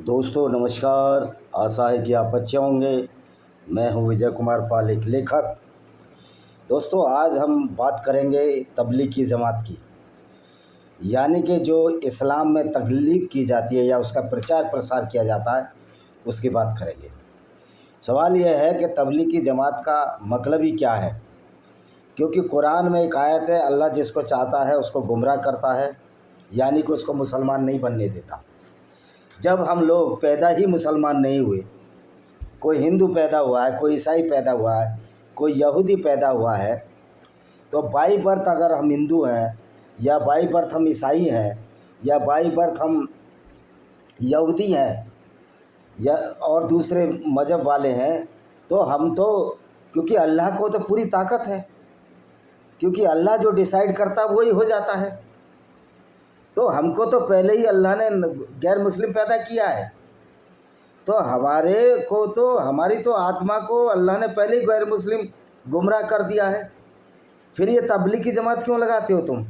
दोस्तों नमस्कार। आशा है कि आप अच्छे होंगे। मैं हूं विजय कुमार पाल, एक लेखक। दोस्तों आज हम बात करेंगे तबलीग की जमात की, यानी कि जो इस्लाम में तबलीग की जाती है या उसका प्रचार प्रसार किया जाता है, उसकी बात करेंगे। सवाल यह है कि तबलीग की जमात का मतलब ही क्या है, क्योंकि कुरान में एक आयत है, अल्लाह जिसको चाहता है उसको गुमराह करता है, यानी कि उसको मुसलमान नहीं बनने देता। जब हम लोग पैदा ही मुसलमान नहीं हुए, कोई हिंदू पैदा हुआ है, कोई ईसाई पैदा हुआ है, कोई यहूदी पैदा हुआ है, तो बाई बर्थ अगर हम हिंदू हैं या बाई बर्थ हम ईसाई हैं या बाई बर्थ हम यहूदी हैं या और दूसरे मज़हब वाले हैं, तो हम तो, क्योंकि अल्लाह को तो पूरी ताकत है, क्योंकि अल्लाह जो डिसाइड करता है वही हो जाता है। तो हमको तो पहले ही अल्लाह ने गैर मुस्लिम पैदा किया है, तो हमारी तो आत्मा को अल्लाह ने पहले ही गैर मुस्लिम गुमराह कर दिया है। फिर ये तबलीग की जमात क्यों लगाते हो तुम?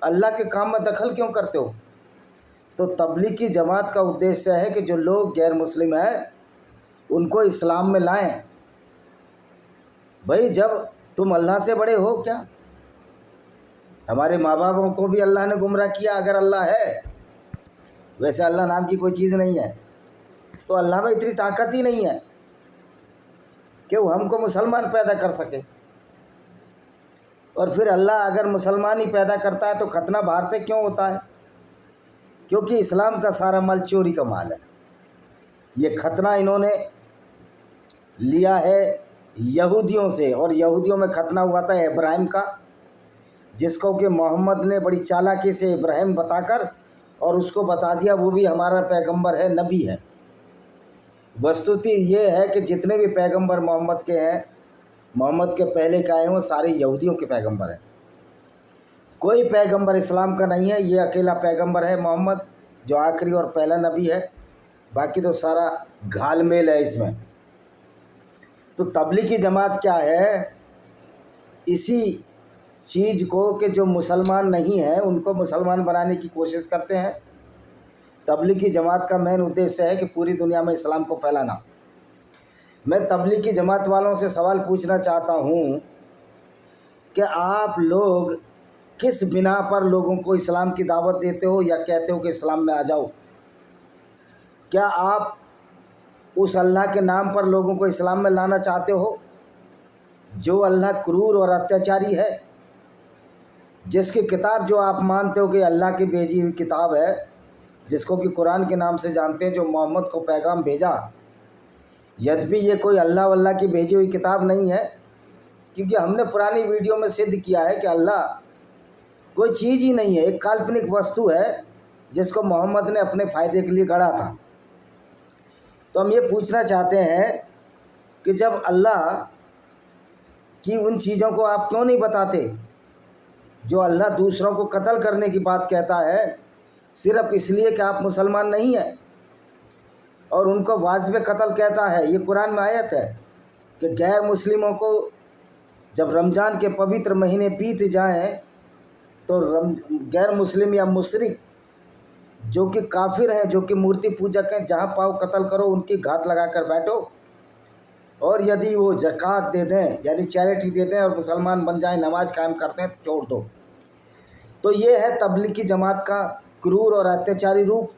अल्लाह के काम में दखल क्यों करते हो? तो तबलीग की जमात का उद्देश्य है कि जो लोग गैर मुस्लिम हैं उनको इस्लाम में लाएं। भाई जब तुम अल्लाह से बड़े हो क्या? हमारे माँ बापों को भी अल्लाह ने गुमराह किया। अगर अल्लाह है, वैसे अल्लाह नाम की कोई चीज़ नहीं है, तो अल्लाह में इतनी ताकत ही नहीं है कि वो हमको मुसलमान पैदा कर सके। और फिर अल्लाह अगर मुसलमान ही पैदा करता है तो खतना बाहर से क्यों होता है? क्योंकि इस्लाम का सारा माल चोरी का माल है। ये खतना इन्होंने लिया है यहूदियों से, और यहूदियों में खतना हुआ था इब्राहिम का, जिसको कि मोहम्मद ने बड़ी चालाकी से इब्राहिम बताकर और उसको बता दिया वो भी हमारा पैगंबर है, नबी है। वस्तुतः ये है कि जितने भी पैगंबर मोहम्मद के हैं, मोहम्मद के पहले के आए हैं, वो सारे यहूदियों के पैगंबर हैं। कोई पैगंबर इस्लाम का नहीं है, ये अकेला पैगंबर है मोहम्मद, जो आखिरी और पहला नबी है। बाकी तो सारा घालमेल है इसमें। तो तबलीग की जमात क्या है? इसी चीज़ को कि जो मुसलमान नहीं है उनको मुसलमान बनाने की कोशिश करते हैं। तबलीग की जमात का मेन उद्देश्य है कि पूरी दुनिया में इस्लाम को फैलाना। मैं तबलीग की जमात वालों से सवाल पूछना चाहता हूँ कि आप लोग किस बिना पर लोगों को इस्लाम की दावत देते हो या कहते हो कि इस्लाम में आ जाओ? क्या आप उस अल्लाह के नाम पर लोगों को इस्लाम में लाना चाहते हो जो अल्लाह क्रूर और अत्याचारी है, जिसकी किताब जो आप मानते हो कि अल्लाह की भेजी हुई किताब है, जिसको कि कुरान के नाम से जानते हैं, जो मोहम्मद को पैगाम भेजा, यद्यपि ये कोई अल्लाह वल्लाह की भेजी हुई किताब नहीं है, क्योंकि हमने पुरानी वीडियो में सिद्ध किया है कि अल्लाह कोई चीज़ ही नहीं है, एक काल्पनिक वस्तु है जिसको मोहम्मद ने अपने फ़ायदे के लिए गढ़ा था। तो हम ये पूछना चाहते हैं कि जब अल्लाह की उन चीज़ों को आप क्यों नहीं बताते जो अल्लाह दूसरों को कत्ल करने की बात कहता है, सिर्फ़ इसलिए कि आप मुसलमान नहीं हैं, और उनको वाजिब कत्ल कहता है। ये कुरान में आयत है कि गैर मुस्लिमों को जब रमज़ान के पवित्र महीने बीत जाएं तो गैर मुस्लिम या मुशरिक जो कि काफिर हैं, जो कि मूर्ति पूजक हैं, जहाँ पाओ कत्ल करो, उनकी घात लगा कर बैठो। और यदि वो ज़कात दे दें यानी चैरिटी दे दें और मुसलमान बन जाएं, नमाज कायम करते हैं, छोड़ दो। तो ये है तबलीग की जमात का क्रूर और अत्याचारी रूप।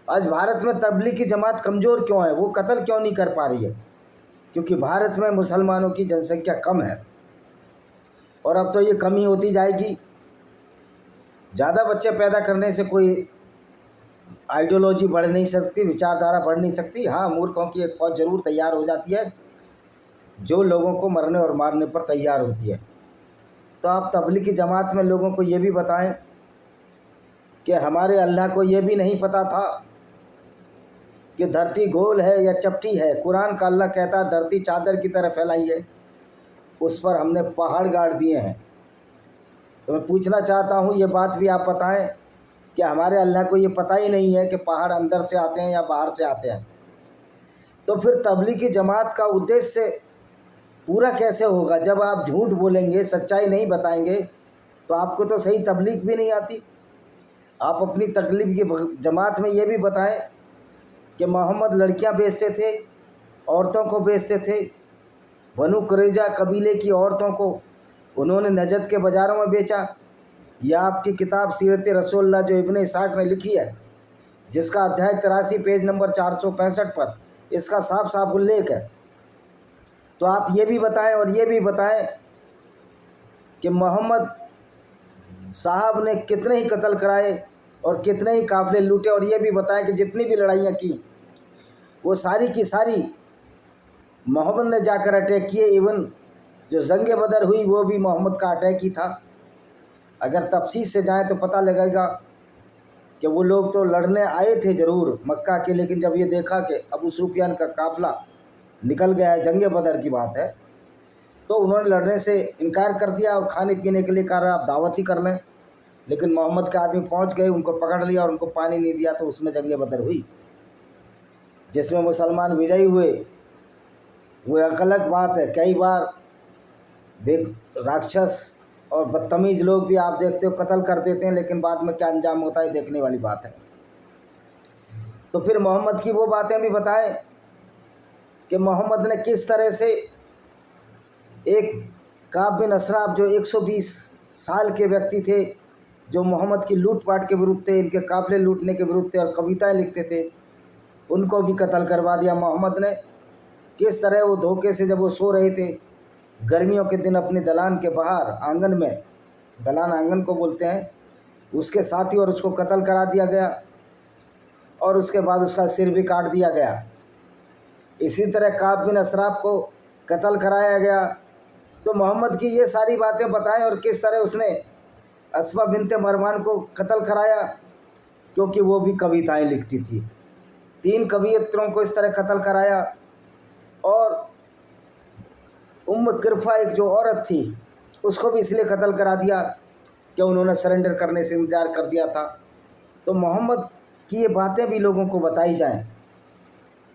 आज भारत में तबलीग की जमात कमज़ोर क्यों है? वो कत्ल क्यों नहीं कर पा रही है? क्योंकि भारत में मुसलमानों की जनसंख्या कम है, और अब तो ये कमी होती जाएगी। ज़्यादा बच्चे पैदा करने से कोई आइडियोलॉजी बढ़ नहीं सकती, विचारधारा बढ़ नहीं सकती। हाँ, मूर्खों की एक फौज ज़रूर तैयार हो जाती है जो लोगों को मरने और मारने पर तैयार होती है। तो आप तबलीग की जमात में लोगों को ये भी बताएं कि हमारे अल्लाह को ये भी नहीं पता था कि धरती गोल है या चपटी है। कुरान का अल्लाह कहता है धरती चादर की तरह फैलाई है, उस पर हमने पहाड़ गाड़ दिए हैं। तो मैं पूछना चाहता हूँ, ये बात भी आप बताएं कि हमारे अल्लाह को ये पता ही नहीं है कि पहाड़ अंदर से आते हैं या बाहर से आते हैं। तो फिर तबलीग की जमात का उद्देश्य पूरा कैसे होगा? जब आप झूठ बोलेंगे, सच्चाई नहीं बताएंगे, तो आपको तो सही तबलीग भी नहीं आती। आप अपनी तबलीग की जमात में ये भी बताएं कि मोहम्मद लड़कियां बेचते थे, औरतों को बेचते थे। बनु कुरैजा कबीले की औरतों को उन्होंने नजद के बाज़ारों में बेचा। यह आपकी किताब सीरत रसूलुल्लाह जो इब्ने इसाक ने लिखी है, जिसका अध्याय 83 पेज नंबर 465 पर इसका साफ साफ उल्लेख है। तो आप ये भी बताएं और ये भी बताएं कि मोहम्मद साहब ने कितने ही कत्ल कराए और कितने ही काफ़िले लूटे, और ये भी बताएं कि जितनी भी लड़ाइयाँ की वो सारी की सारी मोहम्मद ने जाकर अटैक किए। इवन जो जंग बदर हुई वो भी मोहम्मद का अटैक ही था। अगर तफसील से जाएं तो पता लगेगा कि वो लोग तो लड़ने आए थे ज़रूर मक्का के, लेकिन जब ये देखा कि अबू सुफियान का काफ़िला निकल गया है, जंग बदर की बात है, तो उन्होंने लड़ने से इनकार कर दिया और खाने पीने के लिए कहा आप दावत ही कर लें। लेकिन मोहम्मद के आदमी पहुंच गए, उनको पकड़ लिया और उनको पानी नहीं दिया, तो उसमें जंग बदर हुई जिसमें मुसलमान विजयी हुए। वो एक अलग बात है। कई बार राक्षस और बदतमीज़ लोग भी आप देखते हो कत्ल कर देते हैं, लेकिन बाद में क्या अंजाम होता है देखने वाली बात है। तो फिर मोहम्मद की वो बातें भी बताएं कि मोहम्मद ने किस तरह से एक काब बिन असराफ जो 120 साल के व्यक्ति थे, जो मोहम्मद की लूटपाट के विरुद्ध थे, इनके काफ़िले लूटने के विरुद्ध थे और कविताएं लिखते थे, उनको भी कत्ल करवा दिया मोहम्मद ने। किस तरह वो धोखे से जब वो सो रहे थे गर्मियों के दिन अपने दलान के बाहर आंगन में, दलान आंगन को बोलते हैं, उसके साथी और उसको कत्ल करा दिया गया और उसके बाद उसका सिर भी काट दिया गया। इसी तरह काब बिन असराफ को कत्ल कराया गया। तो मोहम्मद की ये सारी बातें बताएं और किस तरह उसने अस्मा बिनते मरवान को कत्ल कराया, क्योंकि वो भी कविताएं लिखती थी। 3 कवियत्रों को इस तरह कत्ल कराया। और उम्म किरफा एक जो औरत थी उसको भी इसलिए कत्ल करा दिया कि उन्होंने सरेंडर करने से इनकार कर दिया था। तो मोहम्मद की ये बातें भी लोगों को बताई जाएं।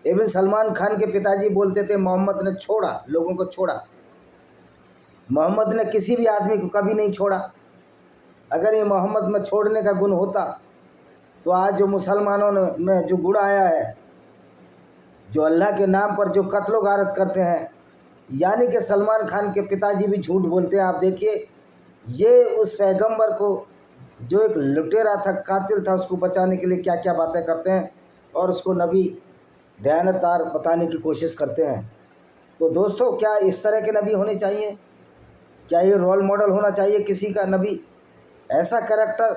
इब्न सलमान खान के पिताजी बोलते थे मोहम्मद ने छोड़ा, लोगों को छोड़ा। मोहम्मद ने किसी भी आदमी को कभी नहीं छोड़ा। अगर ये मोहम्मद में छोड़ने का गुण होता तो आज जो मुसलमानों में जो गुण आया है, जो अल्लाह के नाम पर जो कत्ल गारत करते हैं, यानी कि सलमान खान के पिताजी भी झूठ बोलते हैं। आप देखिए, ये उस पैगंबर को जो एक लुटेरा था, कातिल था, उसको बचाने के लिए क्या क्या बातें करते हैं और उसको नबी दयानतदार बताने की कोशिश करते हैं। तो दोस्तों, क्या इस तरह के नबी होने चाहिए? क्या ये रोल मॉडल होना चाहिए किसी का नबी? ऐसा कैरेक्टर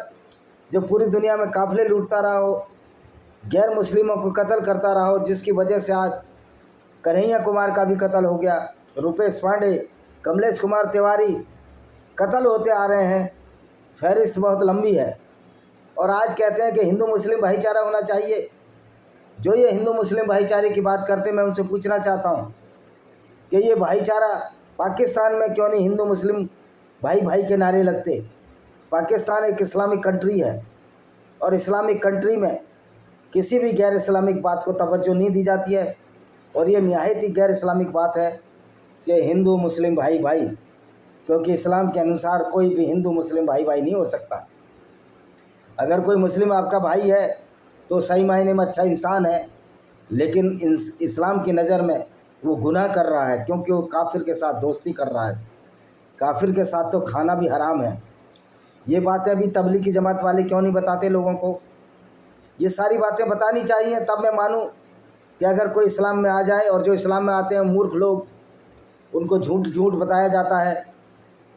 जो पूरी दुनिया में काफ़िले लूटता रहा हो, गैर मुस्लिमों को कत्ल करता रहा हो, जिसकी वजह से आज कन्हैया कुमार का भी कत्ल हो गया, रुपेश पांडे, कमलेश कुमार तिवारी कत्ल होते आ रहे हैं। फहरिस्त बहुत लंबी है। और आज कहते हैं कि हिंदू मुस्लिम भाईचारा होना चाहिए। जो ये हिंदू मुस्लिम भाईचारे की बात करते हैं, मैं उनसे पूछना चाहता हूँ कि ये भाईचारा पाकिस्तान में क्यों नहीं हिंदू मुस्लिम भाई भाई के नारे लगते? पाकिस्तान एक इस्लामिक कंट्री है और इस्लामिक कंट्री में किसी भी गैर इस्लामिक बात को तवज्जो नहीं दी जाती है। और ये निहायत ही गैर इस्लामिक बात है कि हिंदू मुस्लिम भाई भाई, क्योंकि इस्लाम के अनुसार कोई भी हिंदू मुस्लिम भाई भाई नहीं हो सकता। अगर कोई मुस्लिम आपका भाई है तो सही मायने में अच्छा इंसान है, लेकिन इस्लाम की नज़र में वो गुनाह कर रहा है, क्योंकि वो काफिर के साथ दोस्ती कर रहा है। काफिर के साथ तो खाना भी हराम है। ये बातें अभी तबलीगी जमात वाले क्यों नहीं बताते लोगों को? ये सारी बातें बतानी चाहिए, तब मैं मानूं कि अगर कोई इस्लाम में आ जाए। और जो इस्लाम में आते हैं मूर्ख लोग, उनको झूठ झूठ बताया जाता है।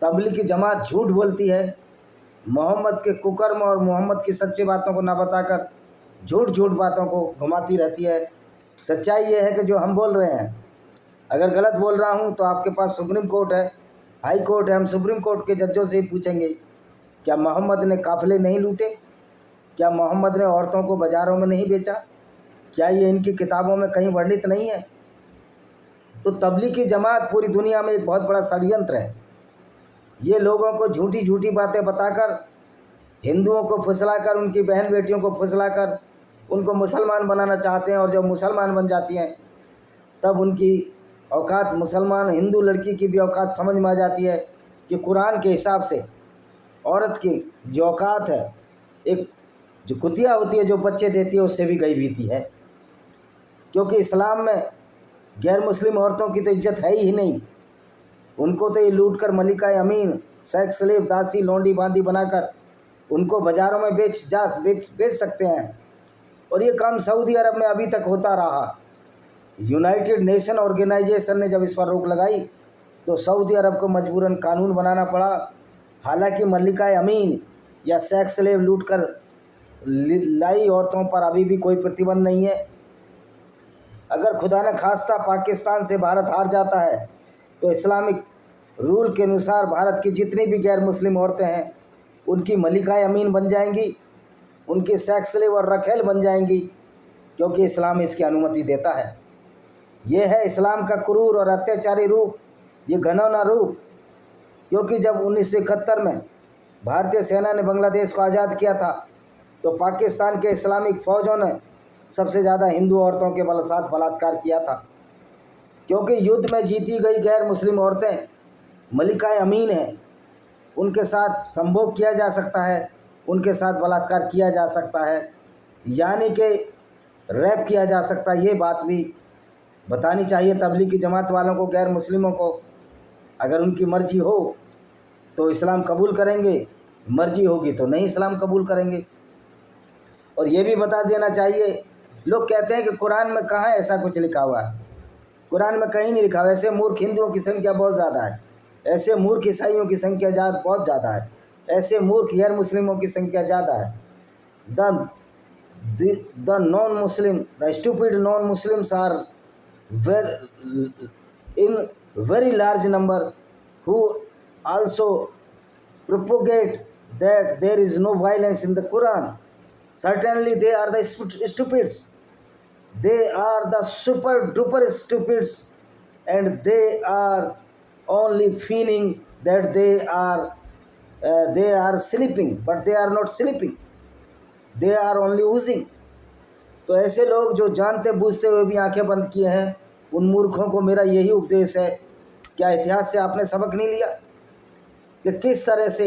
तबलीगी जमात झूठ बोलती है, मोहम्मद के कुकर्म और मोहम्मद की सच्ची बातों को ना बताकर झूठ झूठ बातों को घुमाती रहती है। सच्चाई ये है कि जो हम बोल रहे हैं, अगर गलत बोल रहा हूँ तो आपके पास सुप्रीम कोर्ट है, हाई कोर्ट है। हम सुप्रीम कोर्ट के जजों से ही पूछेंगे, क्या मोहम्मद ने काफ़िले नहीं लूटे? क्या मोहम्मद ने औरतों को बाज़ारों में नहीं बेचा? क्या ये इनकी किताबों में कहीं वर्णित नहीं है? तो तबलीगी जमात पूरी दुनिया में एक बहुत बड़ा षड्यंत्र है। ये लोगों को झूठी झूठी बातें बताकर, हिंदुओं को फुसलाकर, उनकी बहन बेटियों को फुसलाकर उनको मुसलमान बनाना चाहते हैं। और जब मुसलमान बन जाती हैं तब उनकी औकात, मुसलमान हिंदू लड़की की भी औकात समझ में आ जाती है कि कुरान के हिसाब से औरत की जो औकात है, एक जो कुतिया होती है जो बच्चे देती है, उससे भी गई बीती है। क्योंकि इस्लाम में गैर मुस्लिम औरतों की तो इज्जत है ही नहीं। उनको तो ये लूट कर मलिका अमीन, सेक्स स्लेव, दासी, लौंडी बांदी बनाकर उनको बाज़ारों में बेच सकते हैं। और ये काम सऊदी अरब में अभी तक होता रहा। यूनाइटेड नेशन ऑर्गेनाइजेशन ने जब इस पर रोक लगाई तो सऊदी अरब को मजबूरन कानून बनाना पड़ा। हालांकि मलिका अमीन या सेक्स स्लेव लूट कर लाई औरतों पर अभी भी कोई प्रतिबंध नहीं है। अगर खुदा न खास्ता पाकिस्तान से भारत हार जाता है तो इस्लामिक रूल के अनुसार भारत की जितनी भी गैर मुस्लिम औरतें हैं उनकी मलिका अमीन बन जाएंगी, उनकी सेक्स स्लेव और रखेल बन जाएंगी, क्योंकि इस्लाम इसकी अनुमति देता है। ये है इस्लाम का क्रूर और अत्याचारी रूप, ये घिनौना रूप। क्योंकि जब 1971 में भारतीय सेना ने बांग्लादेश को आज़ाद किया था तो पाकिस्तान के इस्लामिक फ़ौजों ने सबसे ज़्यादा हिंदू औरतों के साथ बलात्कार किया था। क्योंकि युद्ध में जीती गई गैर मुस्लिम औरतें मलिका अमीन हैं, उनके साथ संभोग किया जा सकता है, उनके साथ बलात्कार किया जा सकता है, यानी कि रैप किया जा सकता है। ये बात भी बतानी चाहिए तबलीगी जमात वालों को, गैर मुस्लिमों को। अगर उनकी मर्जी हो तो इस्लाम कबूल करेंगे, मर्जी होगी तो नहीं इस्लाम कबूल करेंगे। और ये भी बता देना चाहिए, लोग कहते हैं कि कुरान में कहाँ ऐसा कुछ लिखा हुआ है। कुरान में कहीं नहीं लिखा हुआ। ऐसे मूर्ख हिंदुओं की संख्या बहुत ज़्यादा है, ऐसे मूर्ख ईसाइयों की संख्या बहुत ज़्यादा है, ऐसे मूर्ख गैर मुस्लिमों की संख्या ज़्यादा है। The non Muslim, the stupid non Muslims are in very large number who also propagate that there is no violence in the Quran. Certainly they are the stupids. They are the super duper stupids, and they are only feeling that they are sleeping, but they are not sleeping. They are only oozing. तो ऐसे लोग जो जानते बूझते हुए भी आंखें बंद किए हैं, उन मूर्खों को मेरा यही उपदेश है, क्या इतिहास से आपने सबक नहीं लिया कि किस तरह से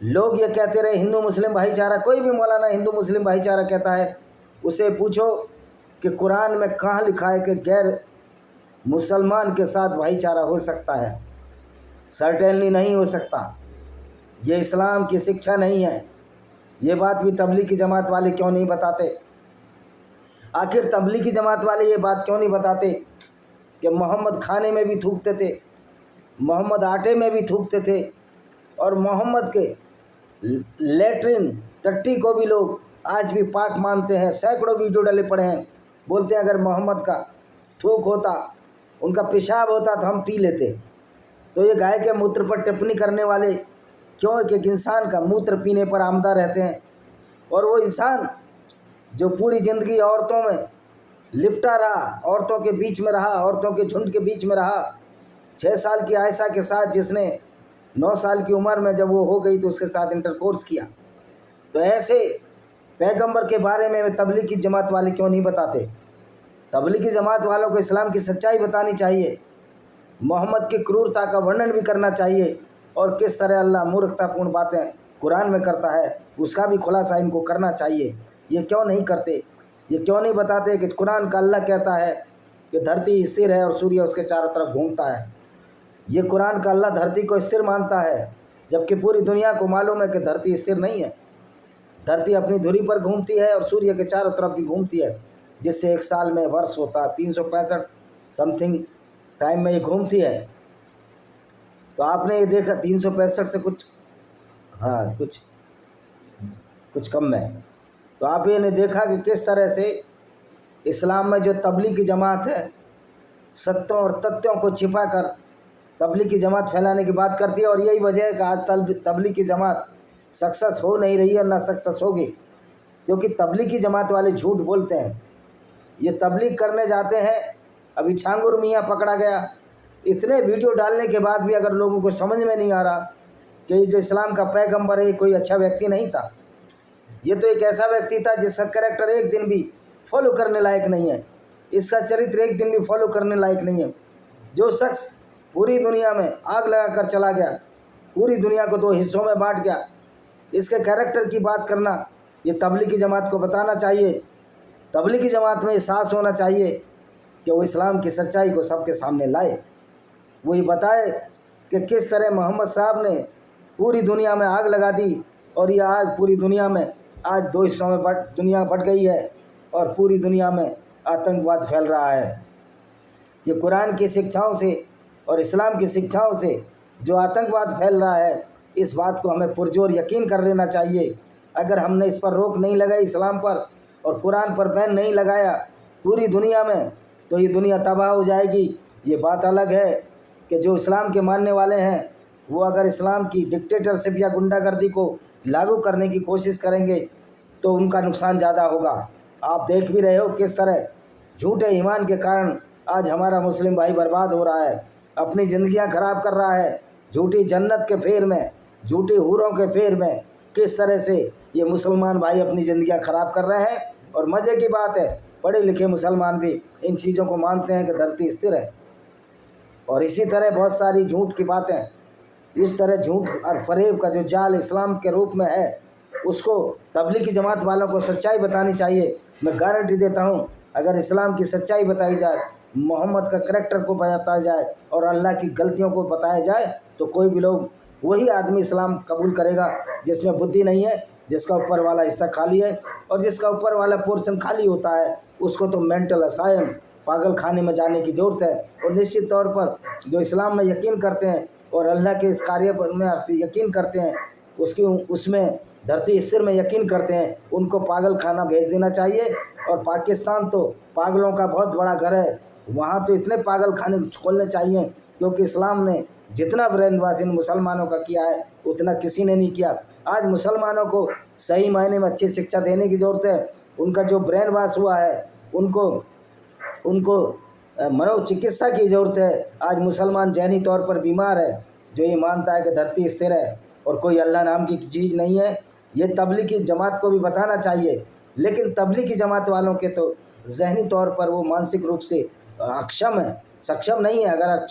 लोग ये कहते रहे हिंदू मुस्लिम भाईचारा। कोई भी मौलाना हिंदू मुस्लिम भाईचारा कहता है, उसे पूछो कि कुरान में कहाँ लिखा है कि गैर मुसलमान के साथ भाईचारा हो सकता है। सर्टेनली नहीं हो सकता। ये इस्लाम की शिक्षा नहीं है। ये बात भी तबलीगी जमात वाले क्यों नहीं बताते? आखिर तबलीगी जमात वाले ये बात क्यों नहीं बताते कि मोहम्मद खाने में भी थूकते थे, मोहम्मद आटे में भी थूकते थे, और मोहम्मद के लेटरिन टट्टी को भी लोग आज भी पाक मानते हैं। सैकड़ों वीडियो डले पड़े हैं, बोलते हैं अगर मोहम्मद का थूक होता, उनका पेशाब होता तो हम पी लेते। तो ये गाय के मूत्र पर टिप्पणी करने वाले क्यों एक इंसान का मूत्र पीने पर आमदा रहते हैं? और वो इंसान जो पूरी ज़िंदगी औरतों में लिपटा रहा, औरतों के बीच में रहा, औरतों के झुंड के बीच में रहा, 6 साल की आयशा के साथ, जिसने 9 साल की उम्र में जब वो हो गई तो उसके साथ इंटरकोर्स किया। तो ऐसे पैगंबर के बारे में तबलीगी जमात वाले क्यों नहीं बताते? तबलीगी जमात वालों को इस्लाम की सच्चाई बतानी चाहिए, मोहम्मद की क्रूरता का वर्णन भी करना चाहिए, और किस तरह अल्लाह मूर्खतापूर्ण बातें कुरान में करता है उसका भी खुलासा इनको करना चाहिए। ये क्यों नहीं करते? ये क्यों नहीं बताते कि कुरान का अल्लाह कहता है कि धरती स्थिर है और सूर्य उसके चारों तरफ घूमता है। ये कुरान का अल्लाह धरती को स्थिर मानता है, जबकि पूरी दुनिया को मालूम है कि धरती स्थिर नहीं है। धरती अपनी धुरी पर घूमती है और सूर्य के चारों तरफ भी घूमती है, जिससे एक साल में वर्ष होता है 365 समथिंग टाइम में ये घूमती है। तो आपने ये देखा 365 से कुछ कम में। तो आप ये ने देखा कि किस तरह से इस्लाम में जो तबलीगी जमात है सत्यों और तथ्यों को छिपाकर तबलीगी जमात फैलाने की बात करती है। और यही वजह है कि आज तबलीगी जमात सक्सेस हो नहीं रही है, ना सक्सेस होगी, क्योंकि तबलीगी जमात वाले झूठ बोलते हैं। ये तबलीग करने जाते हैं, अभी छांगुर मियाँ पकड़ा गया, इतने वीडियो डालने के बाद भी अगर लोगों को समझ में नहीं आ रहा कि ये जो इस्लाम का पैगंबर है कोई अच्छा व्यक्ति नहीं था, ये तो एक ऐसा व्यक्ति था जिसका कैरेक्टर एक दिन भी फॉलो करने लायक नहीं है, इसका चरित्र एक दिन भी फॉलो करने लायक नहीं है। जो शख्स पूरी दुनिया में आग लगाकर चला गया, पूरी दुनिया को 2 हिस्सों में बांट गया, इसके कैरेक्टर की बात करना ये तबलीगी जमात को बताना चाहिए तबलीगी जमात में एहसास होना चाहिए कि वो इस्लाम की सच्चाई को सबके सामने लाए, वो ये बताए कि किस तरह मोहम्मद साहब ने पूरी दुनिया में आग लगा दी और ये आग पूरी दुनिया में आज 2 हिस्सों में दुनिया बट गई है और पूरी दुनिया में आतंकवाद फैल रहा है। ये कुरान की शिक्षाओं से और इस्लाम की शिक्षाओं से जो आतंकवाद फैल रहा है, इस बात को हमें पुरजोर यकीन कर लेना चाहिए। अगर हमने इस पर रोक नहीं लगाई, इस्लाम पर और कुरान पर बैन नहीं लगाया पूरी दुनिया में, तो ये दुनिया तबाह हो जाएगी। ये बात अलग है कि जो इस्लाम के मानने वाले हैं वो अगर इस्लाम की डिक्टेटरशिप या गुंडागर्दी को लागू करने की कोशिश करेंगे तो उनका नुकसान ज़्यादा होगा। आप देख भी रहे हो किस तरह झूठे ईमान के कारण आज हमारा मुस्लिम भाई बर्बाद हो रहा है, अपनी ज़िंदगियां खराब कर रहा है, झूठी जन्नत के फेर में, झूठी हूरों के फेर में किस तरह से ये मुसलमान भाई अपनी ज़िंदगियां खराब कर रहे हैं। और मज़े की बात है, पढ़े लिखे मुसलमान भी इन चीज़ों को मानते हैं कि धरती स्थिर है। और इसी तरह बहुत सारी झूठ की बातें, इस तरह झूठ और फरेब का जो जाल इस्लाम के रूप में है, उसको तबलीगी जमात वालों को सच्चाई बतानी चाहिए। मैं गारंटी देता हूँ, अगर इस्लाम की सच्चाई बताई जाए, मोहम्मद का करैक्टर को बताया जाए और अल्लाह की गलतियों को बताया जाए, तो कोई भी लोग वही आदमी इस्लाम कबूल करेगा जिसमें बुद्धि नहीं है, जिसका ऊपर वाला हिस्सा खाली है। और जिसका ऊपर वाला पोर्शन खाली होता है उसको तो मेंटल असाइलम, पागल खाने में जाने की ज़रूरत है। और निश्चित तौर पर जो इस्लाम में यकीन करते हैं और अल्लाह के इस कार्य पर में यकीन करते हैं, उसमें धरती स्थिर में यकीन करते हैं, उनको पागल खाना भेज देना चाहिए। और पाकिस्तान तो पागलों का बहुत बड़ा घर है, वहाँ तो इतने पागल खाने खोलने चाहिए, क्योंकि इस्लाम ने जितना ब्रेन वॉश इन मुसलमानों का किया है उतना किसी ने नहीं किया। आज मुसलमानों को सही मायने में अच्छी शिक्षा देने की ज़रूरत है। उनका जो ब्रेन वॉश हुआ है उनको मनोचिकित्सा की ज़रूरत है। आज मुसलमान जहनी तौर पर बीमार है, जो ये मानता है कि धरती स्थिर है और कोई अल्लाह नाम की चीज़ नहीं है। ये तबलीगी जमात को भी बताना चाहिए, लेकिन तबलीगी जमात वालों के तो जहनी तौर पर वो मानसिक रूप से अक्षम है, सक्षम नहीं है। अगर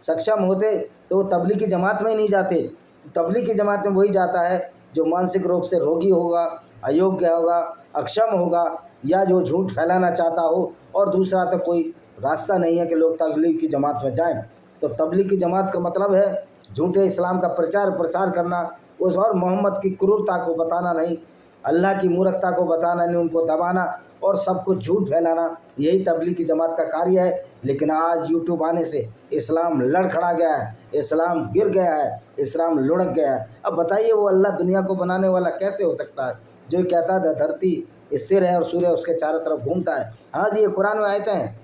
सक्षम होते तो वो तबलीगी जमात में ही नहीं जाते। तो तबलीगी जमात में वही जाता है जो मानसिक रूप से रोगी होगा, अयोग्य होगा, अक्षम होगा, या जो झूठ फैलाना चाहता हो। और दूसरा तो कोई रास्ता नहीं है कि लोग तबलीग की जमात में जाएं। तो तबलीग की जमात का मतलब है झूठे इस्लाम का प्रचार करना, उस और मोहम्मद की क्रूरता को बताना नहीं, अल्लाह की मूर्खता को बताना नहीं, उनको दबाना और सब कुछ झूठ फैलाना, यही तबलीग की जमात का कार्य है। लेकिन आज यूट्यूब आने से इस्लाम लड़खड़ा गया है, इस्लाम गिर गया है, इस्लाम लुढ़क गया है। अब बताइए वो अल्लाह दुनिया को बनाने वाला कैसे हो सकता है, जो कहता है धरती स्थिर है और सूर्य उसके चारों तरफ घूमता है। हाँ जी, ये कुरान में आयतें हैं,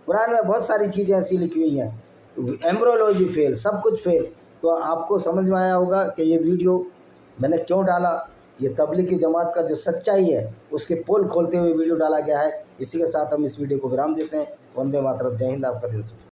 कुरान में बहुत सारी चीज़ें ऐसी लिखी हुई हैं, एम्ब्रोलॉजी फेल, सब कुछ फेल। तो आपको समझ में आया होगा कि ये वीडियो मैंने क्यों डाला। ये तबलीगी जमात का जो सच्चाई है उसके पोल खोलते हुए वीडियो डाला गया है। इसी के साथ हम इस वीडियो को विराम देते हैं। वंदे मातरम, जय हिंद, आपका दिल।